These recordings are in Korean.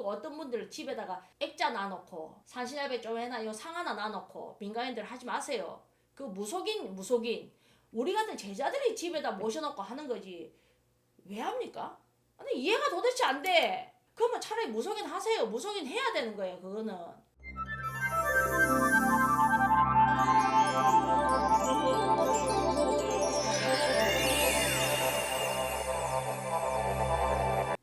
어떤 분들 집에다가 액자 놔놓고 산신야배 좀 해나 요 상 하나 놔놓고 민간인들 하지 마세요. 그 무속인 우리 같은 제자들이 집에다 모셔놓고 하는 거지 왜 합니까? 아니 이해가 도대체 안 돼. 그러면 차라리 무속인 하세요. 무속인 해야 되는 거예요. 그거는.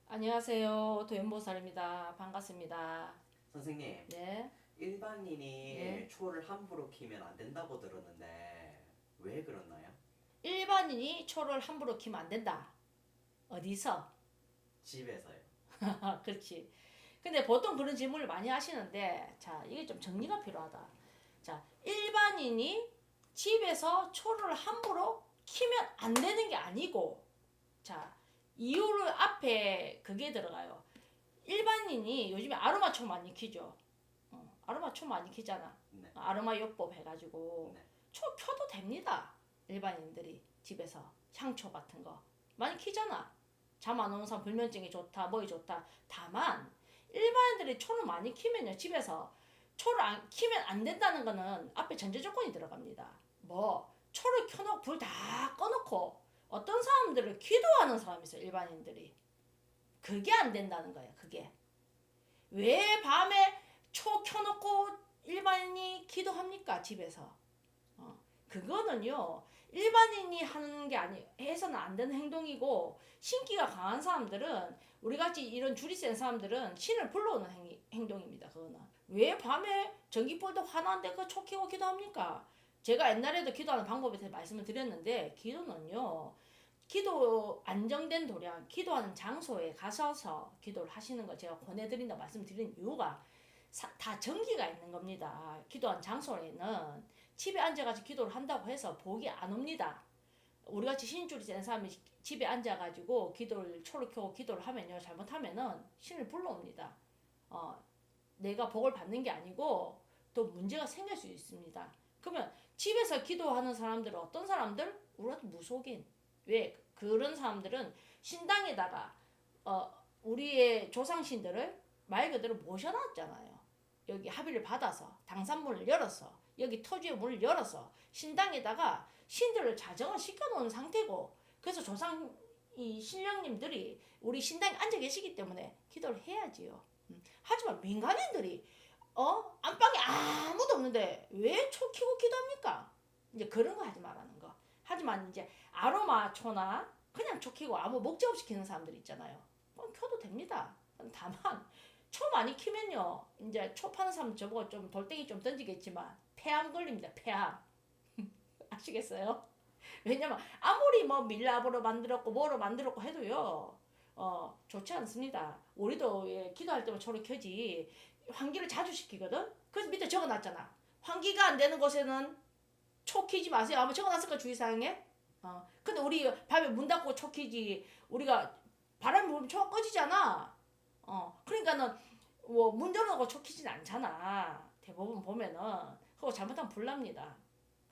안녕하세요. 도연보살입니다. 반갑습니다. 선생님, 네. 일반인이 네. 초를 함부로 키면 안 된다고 들었는데 왜 그렇나요? 일반인이 초를 함부로 키면 안 된다. 어디서? 집에서요. 그렇지. 근데 보통 그런 질문을 많이 하시는데, 자, 이게 좀 정리가 필요하다. 자, 일반인이 집에서 초를 함부로 키면 안 되는 게 아니고, 자, 이유를 앞에 그게 들어가요. 일반인이 요즘에 아로마초 많이 키죠. 아로마초 많이 키잖아. 네. 아로마 요법 해가지고 네. 초 켜도 됩니다. 일반인들이 집에서 향초 같은 거 많이 키잖아. 잠 안 오는 사람 불면증이 좋다, 뭐이 좋다. 다만 일반인들이 초를 많이 키면요, 집에서 초를 안 키면 안 된다는 거는 앞에 전제 조건이 들어갑니다. 뭐 초를 켜놓고 불 다 꺼놓고 어떤 사람들을 기도하는 사람이 있어요, 일반인들이. 그게 안 된다는 거예요. 그게 왜 밤에 초 켜놓고 일반인이 기도합니까? 집에서. 그거는요, 일반인이 하는 게 해서는 안 되는 행동이고, 신기가 강한 사람들은, 우리 같이 이런 줄이 센 사람들은 신을 불러오는 행동입니다. 그거는. 왜 밤에 전기불도 화나는데 그 초 켜고 기도합니까? 제가 옛날에도 기도하는 방법에 대해 말씀을 드렸는데, 기도는요, 기도 안정된 도량, 기도하는 장소에 가셔서 기도를 하시는 걸 제가 권해드린다 말씀드린 이유가 다 전기가 있는 겁니다. 기도한 장소에는 집에 앉아가지고 기도를 한다고 해서 복이 안 옵니다. 우리같이 신줄이 센 사람이 집에 앉아가지고 초를 켜고 기도를 하면요, 잘못하면은 신을 불러옵니다. 내가 복을 받는 게 아니고 또 문제가 생길 수 있습니다. 그러면 집에서 기도하는 사람들은 어떤 사람들? 우리 같은 무속인. 왜? 그런 사람들은 신당에다가 우리의 조상신들을 말 그대로 모셔놨잖아요. 여기 합의를 받아서 당산문을 열어서 여기 토지의 문을 열어서 신당에다가 신들을 자정을 시켜놓은 상태고, 그래서 조상 이 신령님들이 우리 신당에 앉아 계시기 때문에 기도를 해야지요. 하지만 민간인들이 안방에 아무도 없는데 왜 초 켜고 기도합니까? 이제 그런 거 하지 말라는 거. 하지만 이제 아로마 초나 그냥 초 켜고 아무 목적 없이 키는 사람들 있잖아요. 그럼 켜도 됩니다. 다만 초 많이 키면요, 이제 초 파는 사람 저보고 좀 돌덩이 좀 던지겠지만 폐암 걸립니다. 폐암. 아시겠어요? 왜냐면 아무리 뭐 밀랍으로 만들었고 뭐로 만들었고 해도요, 좋지 않습니다. 우리도 기도할 때만 초를 켜지 환기를 자주 시키거든. 그래서 밑에 적어놨잖아. 환기가 안 되는 곳에는 초 키지 마세요. 아마 적어놨을까 주의사항에? 근데 우리 밤에 문 닫고 초 키지. 우리가 바람이 불면 초가 꺼지잖아. 그러니까는 뭐 문 열어놓고 초 키진 않잖아. 대부분 보면은. 그거 잘못하면 불납니다.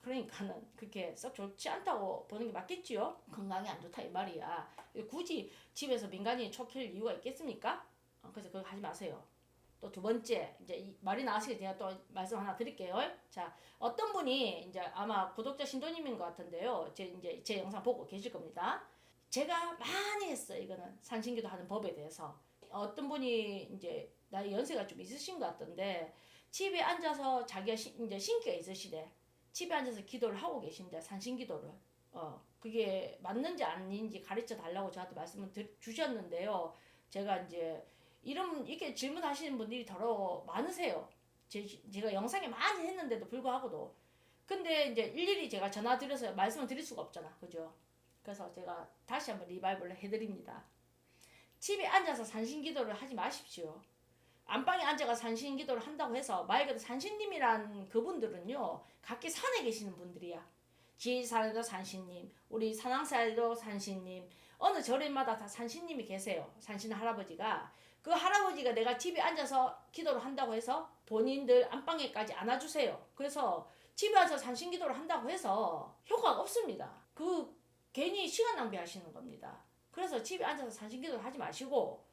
그러니까는 그렇게 썩 좋지 않다고 보는 게 맞겠지요? 건강에 안 좋다 이 말이야. 굳이 집에서 민간인이 초 킬 이유가 있겠습니까? 그래서 그거 하지 마세요. 또 두 번째, 이제 이 말이 나왔으니까 제가 또 말씀 하나 드릴게요. 자, 어떤 분이 이제 아마 구독자 신도님인 것 같은데요. 제 영상 보고 계실 겁니다. 제가 많이 했어요. 이거는 산신기도 하는 법에 대해서. 어떤 분이 이제 나이 연세가 좀 있으신 것 같던데 집에 앉아서 자기가 이제 신기가 있으시대. 집에 앉아서 기도를 하고 계신데 산신기도를. 그게 맞는지 아닌지 가르쳐 달라고 저한테 말씀을 주셨는데요. 제가 이제 이렇게 질문하시는 분들이 더러 많으세요. 제가 영상에 많이 했는데도 불구하고도. 근데 이제 일일이 제가 전화 드려서 말씀을 드릴 수가 없잖아. 그죠? 그래서 제가 다시 한번 리바이벌을 해드립니다. 집에 앉아서 산신기도를 하지 마십시오. 안방에 앉아가 산신기도를 한다고 해서 말 그대로 산신님이란 그분들은요, 각기 산에 계시는 분들이야. 지리산에도 산신님, 우리 산왕사에도 산신님, 어느 절에마다 다 산신님이 계세요. 산신 할아버지가. 그 할아버지가 내가 집에 앉아서 기도를 한다고 해서 본인들 안방에까지 안아주세요. 그래서 집에 앉아서 산신기도를 한다고 해서 효과가 없습니다. 괜히 시간 낭비하시는 겁니다. 그래서 집에 앉아서 산신기도를 하지 마시고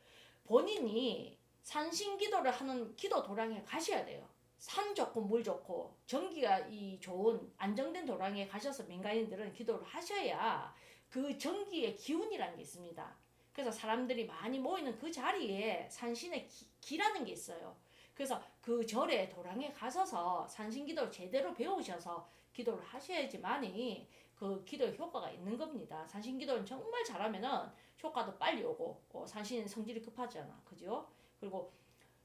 본인이 산신기도를 하는 기도 도량에 가셔야 돼요. 산 좋고 물 좋고 전기가 이 좋은 안정된 도량에 가셔서 민간인들은 기도를 하셔야 그 전기의 기운이라는 게 있습니다. 그래서 사람들이 많이 모이는 그 자리에 산신의 기라는 게 있어요. 그래서 그 절에 도량에 가셔서 산신기도를 제대로 배우셔서 기도를 하셔야지만이 그 기도 효과가 있는 겁니다. 산신기도는 정말 잘하면은 효과도 빨리 오고 산신은 성질이 급하잖아, 그죠? 그리고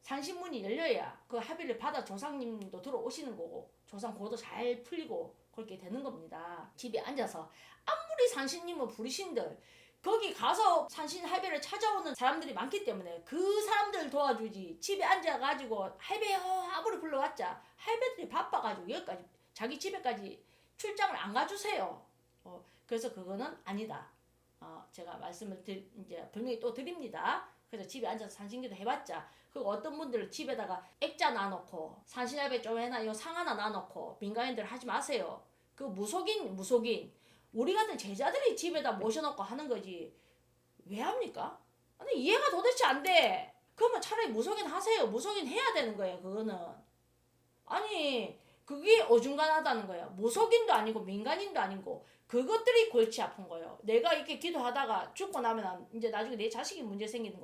산신문이 열려야 그 합의를 받아 조상님도 들어오시는 거고 조상 고도 잘 풀리고 그렇게 되는 겁니다. 집에 앉아서 아무리 산신님을 부르신들 거기 가서 산신 할배를 찾아오는 사람들이 많기 때문에 그 사람들 도와주지 집에 앉아가지고 할배요 아무리 불러왔자 할배들이 바빠가지고 여기까지 자기 집에까지 출장을 안 가주세요. 그래서 그거는 아니다. 제가 말씀을 이제 분명히 또 드립니다. 그래서 집에 앉아서 산신기도 해봤자 그리고 어떤 분들 집에다가 액자 놔놓고 산신할배 좀 해놔 요 상 하나 놔놓고 민간인들 하지 마세요. 그 무속인 우리 같은 제자들이 집에다 모셔놓고 하는 거지 왜 합니까? 아니 이해가 도대체 안 돼. 그러면 차라리 무속인 하세요. 무속인 해야 되는 거예요. 그거는 아니 그게 어중간하다는 거예요. 무속인도 아니고 민간인도 아니고 그것들이 골치 아픈 거예요. 내가 이렇게 기도하다가 죽고 나면 이제 나중에 내 자식이 문제 생기는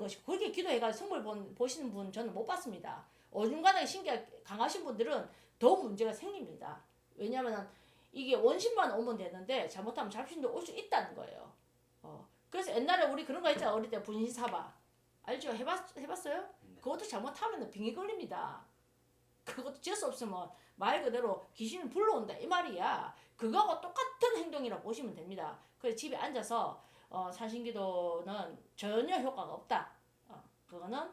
것이 그렇게 기도해가지고 성불 보시는 분 저는 못 봤습니다. 어중간하게 신기가 강하신 분들은 더 문제가 생깁니다. 왜냐하면 이게 원신만 오면 되는데 잘못하면 잡신도 올 수 있다는 거예요. 그래서 옛날에 우리 그런 거 있잖아. 어릴 때 분신사바 알죠? 해봤어요? 네. 그것도 잘못하면 빙이 걸립니다. 그것도 재수 없으면 말 그대로 귀신을 불러온다 이 말이야. 그거하고 똑같은 행동이라 보시면 됩니다. 그래서 집에 앉아서 산신기도는 전혀 효과가 없다. 그거는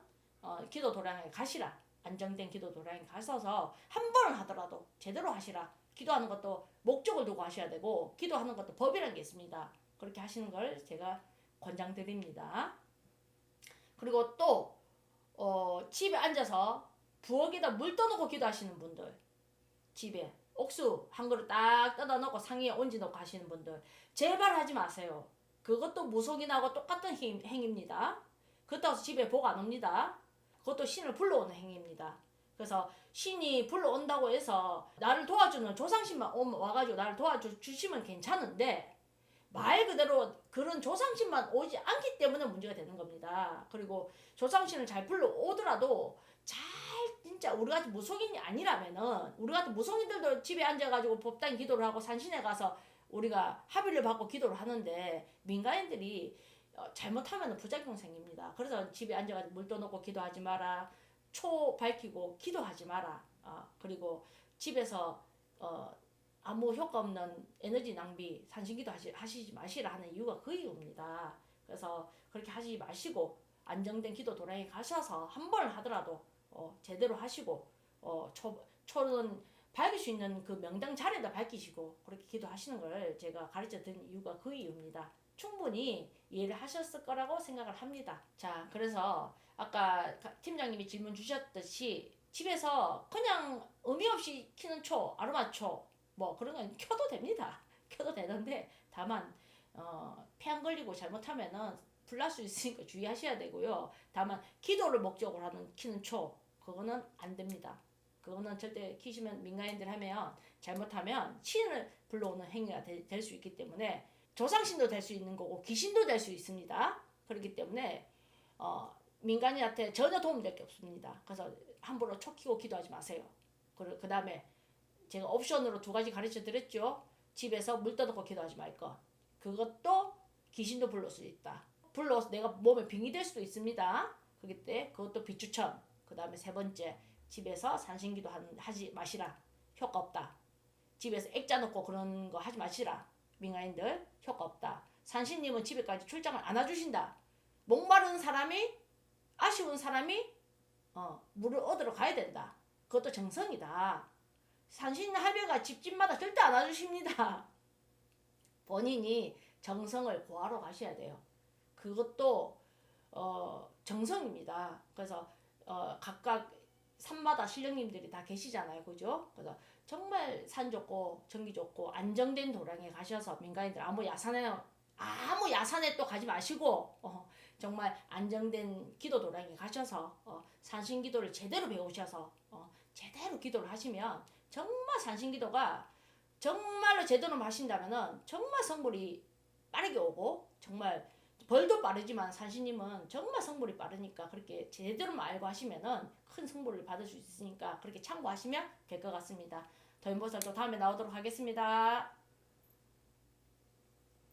기도 도량에 가시라. 안정된 기도 도량에 가셔서 한 번을 하더라도 제대로 하시라. 기도하는 것도 목적을 두고 하셔야 되고 기도하는 것도 법이라는 게 있습니다. 그렇게 하시는 걸 제가 권장드립니다. 그리고 또 집에 앉아서 부엌에다 물 떠놓고 기도하시는 분들 집에 옥수 한 그릇 딱 떠다 놓고 상위에 얹어 놓고 하시는 분들 제발 하지 마세요. 그것도 무속인하고 똑같은 행위입니다. 그렇다고 해서 집에 복 안 옵니다. 그것도 신을 불러오는 행위입니다. 그래서 신이 불러온다고 해서 나를 도와주는 조상신만 와가지고 나를 도와주시면 괜찮은데 말 그대로 그런 조상신만 오지 않기 때문에 문제가 되는 겁니다. 그리고 조상신을 잘 불러오더라도 잘 진짜 우리 같은 무속인이 아니라면은 우리 같은 무속인들도 집에 앉아가지고 법당 기도를 하고 산신에 가서 우리가 합의를 받고 기도를 하는데 민간인들이 잘못하면 부작용 생깁니다. 그래서 집에 앉아가지고 물 떠놓고 기도하지 마라. 초 밝히고 기도하지 마라. 그리고 집에서 아무 효과 없는 에너지 낭비 산신기도 하시지 마시라 하는 이유가 그 이유입니다. 그래서 그렇게 하시지 마시고 안정된 기도 도량에 가셔서 한 번을 하더라도 제대로 하시고 초는 밝힐 수 있는 그 명당 자리에다 밝히시고 그렇게 기도하시는 걸 제가 가르쳐 드린 이유가 그 이유입니다. 충분히 이해를 하셨을 거라고 생각을 합니다. 자, 그래서 아까 팀장님이 질문 주셨듯이 집에서 그냥 의미 없이 키는 초, 아로마초 뭐 그런 건 켜도 됩니다. 켜도 되는데 다만 폐 안 걸리고 잘못하면은 불날 수 있으니까 주의하셔야 되고요. 다만 기도를 목적으로 하는 키는 초 그거는 안 됩니다. 그거는 절대 키시면 민간인들 하면 잘못하면 신을 불러오는 행위가 될 수 있기 때문에 조상신도 될 수 있는 거고 귀신도 될 수 있습니다. 그렇기 때문에 민간인한테 전혀 도움될 게 없습니다. 그래서 함부로 초 키고 기도하지 마세요. 그 다음에 제가 옵션으로 2가지 가르쳐 드렸죠. 집에서 물 떠놓고 기도하지 말 것. 그것도 귀신도 불러올 수 있다. 불러서 내가 몸에 빙이 될 수도 있습니다. 그렇기 때문에 그것도 비추천. 그 다음에 3번째 집에서 산신기도 하지 마시라. 효과 없다. 집에서 액자 놓고 그런 거 하지 마시라. 민간인들 효과 없다. 산신님은 집에까지 출장을 안 와주신다. 목마른 사람이 아쉬운 사람이 물을 얻으러 가야 된다. 그것도 정성이다. 산신 할배가 집집마다 절대 안 와주십니다. 본인이 정성을 고하러 가셔야 돼요. 그것도 정성입니다. 그래서 각각 산마다 신령님들이 다 계시잖아요. 그죠? 그래서 정말 산 좋고 전기 좋고 안정된 도량에 가셔서 민간인들 아무 야산에 또 가지 마시고 정말 안정된 기도도량에 가셔서 산신기도를 제대로 배우셔서 제대로 기도를 하시면 정말 산신기도가 정말로 제대로 하신다면은 정말 성불이 빠르게 오고 정말 벌도 빠르지만 산신님은 정말 성불이 빠르니까 그렇게 제대로만 알고 하시면은 큰 성불을 받을 수 있으니까 그렇게 참고하시면 될 것 같습니다. 도인보살도 다음에 나오도록 하겠습니다.